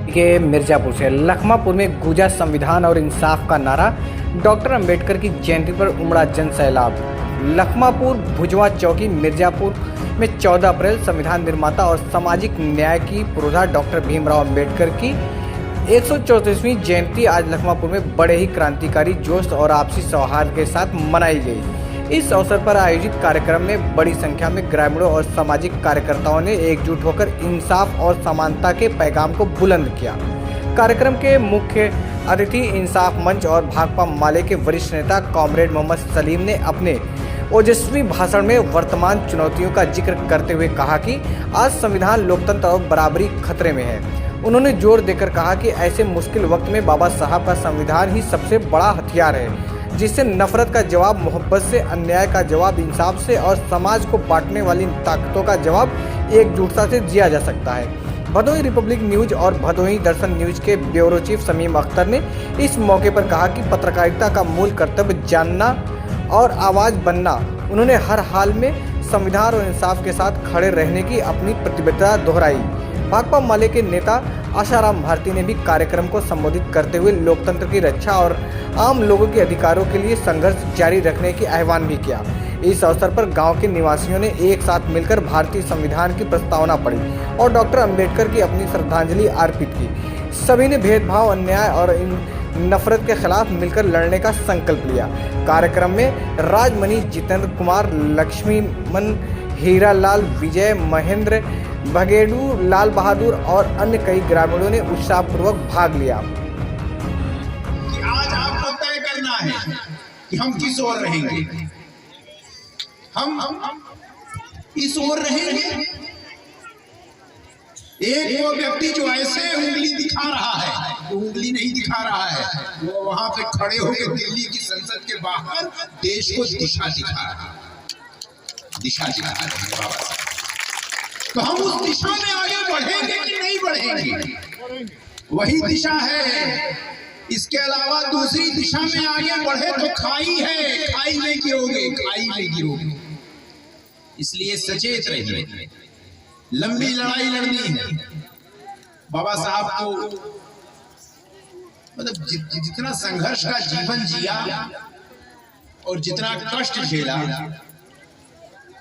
के मिर्जापुर से लखमापुर में गूंजा संविधान और इंसाफ का नारा। डॉक्टर अंबेडकर की जयंती पर उमड़ा जन सैलाब। लखमापुर भुजवा चौकी मिर्जापुर में 14 अप्रैल संविधान निर्माता और सामाजिक न्याय की पुरोधा डॉक्टर भीमराव अंबेडकर की 134वीं जयंती आज लखमापुर में बड़े ही क्रांतिकारी जोश और आपसी सौहार्द के साथ मनाई गई। इस अवसर पर आयोजित कार्यक्रम में बड़ी संख्या में ग्रामीणों और सामाजिक कार्यकर्ताओं ने एकजुट होकर इंसाफ और समानता के पैगाम को बुलंद किया। कार्यक्रम के मुख्य अतिथि इंसाफ मंच और भाकपा माले के वरिष्ठ नेता कॉमरेड मोहम्मद सलीम ने अपने ओजस्वी भाषण में वर्तमान चुनौतियों का जिक्र करते हुए कहा कि आज संविधान, लोकतंत्र और बराबरी खतरे में है। उन्होंने जोर देकर कहा कि ऐसे मुश्किल वक्त में बाबा साहब का संविधान ही सबसे बड़ा हथियार है, जिससे नफरत का जवाब मोहब्बत से, अन्याय का जवाब इंसाफ से और समाज को बांटने वाली ताकतों का जवाब एकजुटता से दिया जा सकता है। भदोही रिपब्लिक न्यूज और भदोही दर्शन न्यूज के ब्यूरो चीफ समीम अख्तर ने इस मौके पर कहा कि पत्रकारिता का मूल कर्तव्य जानना और आवाज़ बनना। उन्होंने हर हाल में संविधान और इंसाफ के साथ खड़े रहने की अपनी प्रतिबद्धता दोहराई। भाकपा माले के नेता आशाराम भारती ने भी कार्यक्रम को संबोधित करते हुए लोकतंत्र की रक्षा और आम लोगों के अधिकारों के लिए संघर्ष जारी रखने की आह्वान भी किया। इस अवसर पर गांव के निवासियों ने एक साथ मिलकर भारतीय संविधान की प्रस्तावना पढ़ी और डॉक्टर अंबेडकर की अपनी श्रद्धांजलि अर्पित की। सभी ने भेदभाव, अन्याय और नफरत के खिलाफ मिलकर लड़ने का संकल्प लिया। कार्यक्रम में राजमणि, जितेंद्र कुमार, लक्ष्मीमन, हीरालाल, विजय, महेंद्र, बघेड़ू, लाल बहादुर और अन्य कई ग्रामीणों ने उत्साहपूर्वक भाग लिया। कि आज आपको तय करना है कि हम किस ओर रहेंगे। हम इस ओर रहेंगे। एक वो व्यक्ति जो ऐसे उंगली दिखा रहा है, वो उंगली नहीं दिखा रहा है, वो वहां पे खड़े होकर दिल्ली की संसद के बाहर देश को दिशा दिखा रहा है, दिशा दिखा रहे हैं बाबा साहब। तो हम उस दिशा में आगे बढ़ेंगे कि नहीं बढ़ेंगे, वही दिशा है। इसके अलावा दूसरी दिशा में आगे बढ़े तो खाई है, खाई में गिरोगे, खाई में गिरोगे। इसलिए सचेत रहिए। लंबी लड़ाई लड़नी है। बाबा साहब को मतलब जितना संघर्ष का जीवन जिया और जितना कष्ट झेला,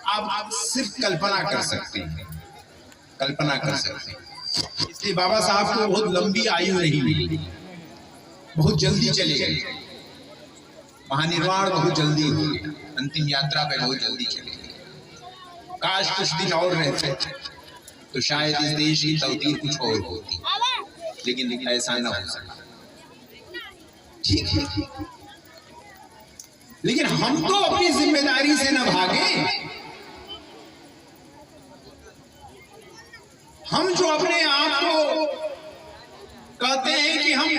आप सिर्फ कल्पना कर सकते हैं, कल्पना कर सकते हैं। इसलिए बाबा साहब को बहुत लंबी आयु नहीं मिली, बहुत जल्दी चले गए। महानिर्वाण बहुत जल्दी हो गया, अंतिम यात्रा पे बहुत जल्दी चले गए। काश कुछ दिन और रहते तो शायद इस देश की तकदीर कुछ और होती, लेकिन ऐसा न हो सका। ठीक है, लेकिन हम तो अपनी जिम्मेदारी से न भागे। हम जो अपने आप को कहते हैं कि हम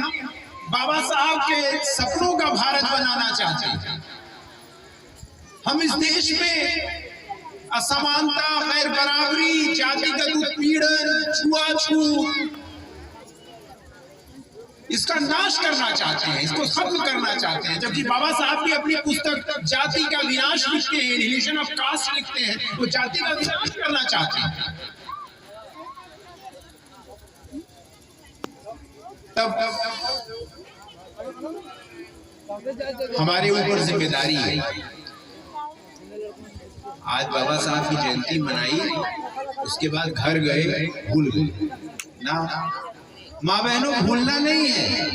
बाबा साहब के सपनों का भारत बनाना चाहते हैं, हम इस देश में असमानता, गैर बराबरी, जातिगत उत्पीड़न, छुआछूत, इसका नाश करना चाहते हैं, इसको खत्म करना चाहते हैं। जबकि बाबा साहब भी अपनी पुस्तक जाति का विनाश लिखते हैं, रिलेशन ऑफ कास्ट लिखते हैं, वो जाति का विनाश करना चाहते हैं। तब हमारे ऊपर जिम्मेदारी है। आज बाबा साहब की जयंती मनाई, उसके बाद घर गए, भूल गए ना। माँ बहनों, भूलना नहीं है।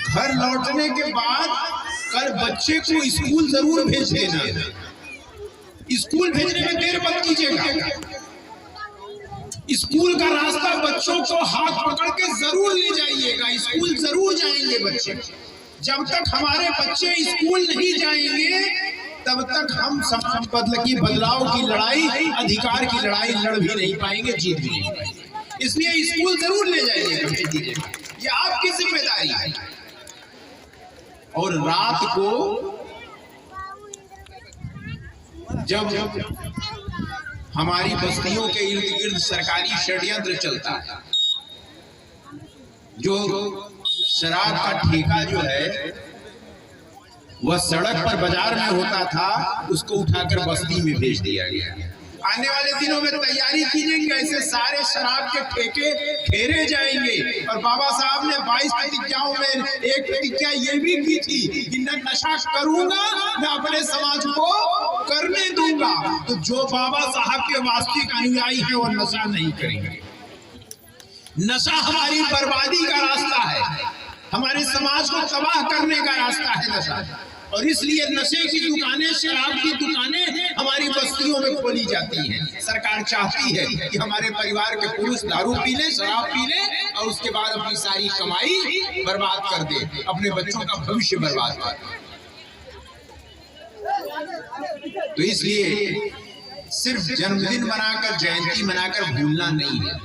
घर लौटने के बाद कल बच्चे को स्कूल जरूर भेज देना। स्कूल भेजने में देर मत कीजिएगा। स्कूल का रास्ता बच्चों को हाथ पकड़ के जरूर ले जाइएगा। स्कूल जरूर जाएंगे बच्चे। जब तक हमारे बच्चे स्कूल नहीं जाएंगे तब तक हम बदलाव की लड़ाई, अधिकार की लड़ाई लड़ भी नहीं पाएंगे, जीत भी नहीं पाएंगे। इसलिए स्कूल जरूर ले जाइएगा, ये आपकी जिम्मेदारी है। और रात को जब हमारी बस्तियों के इर्द गिर्द सरकारी षड्यंत्र चलता है, जो शराब का ठेका जो है वह सड़क पर बाजार में होता था, उसको उठाकर बस्ती में भेज दिया गया। आने वाले दिनों में तैयारी कीजिए कि ऐसे सारे शराब के ठेके फेरे जाएंगे। और बाबा साहब ने 22 प्रतिज्ञाओं में एक प्रतिज्ञा ये भी की थी कि न नशा करूंगा न अपने समाज को करने दूंगा। तो जो बाबा साहब के वास्तविक अनुयायी हैं वो नशा नहीं करेंगे। नशा हमारी बर्बादी का रास्ता है, हमारे समाज को तबाह करने का रास्ता है नशा। और इसलिए नशे की दुकानें, शराब की दुकानें हमारी बस्तियों में खोली जाती हैं। सरकार चाहती है कि हमारे परिवार के पुरुष दारू पी लें, शराब पी लें और उसके बाद अपनी सारी कमाई बर्बाद कर दे, अपने बच्चों का भविष्य बर्बाद कर दे। तो इसलिए सिर्फ जन्मदिन मनाकर, जयंती मनाकर भूलना नहीं है,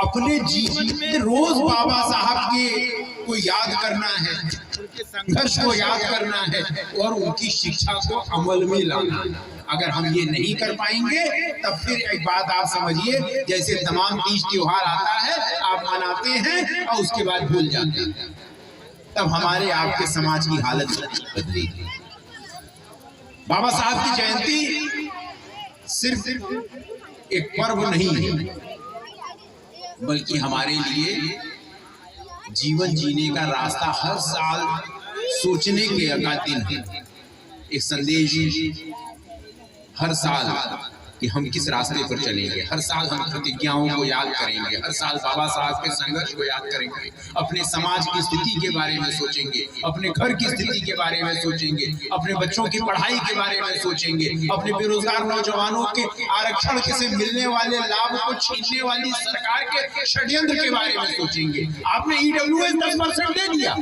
अपने जीवन में रोज बाबा साहब के को याद करना है, उनके संघर्ष को याद करना है और उनकी शिक्षा को अमल में लाना। अगर हम ये नहीं कर पाएंगे तब फिर एक बात आप समझिए, जैसे तमाम तीज त्योहार आता है, आप मनाते हैं और उसके बाद भूल जाते हैं, तब हमारे आपके समाज की हालत बदलेगी। बाबा साहब की जयंती सिर्फ एक पर्व नहीं है, बल्कि हमारे लिए जीवन जीने का रास्ता, हर साल सोचने के का दिन है। एक संदेश हर साल कि हम किस रास्ते पर चलेंगे, हर साल हम प्रतिज्ञाओं को याद करेंगे, हर साल बाबा साहब के संघर्ष को याद करेंगे, अपने समाज की स्थिति के बारे में सोचेंगे, अपने घर की स्थिति के बारे में सोचेंगे, अपने बच्चों की पढ़ाई के बारे में सोचेंगे, अपने बेरोजगार नौजवानों के आरक्षण से मिलने वाले लाभ को छीनने वाली सरकार के षड्यंत्र के बारे में सोचेंगे। आपने EWS 10% दे दिया,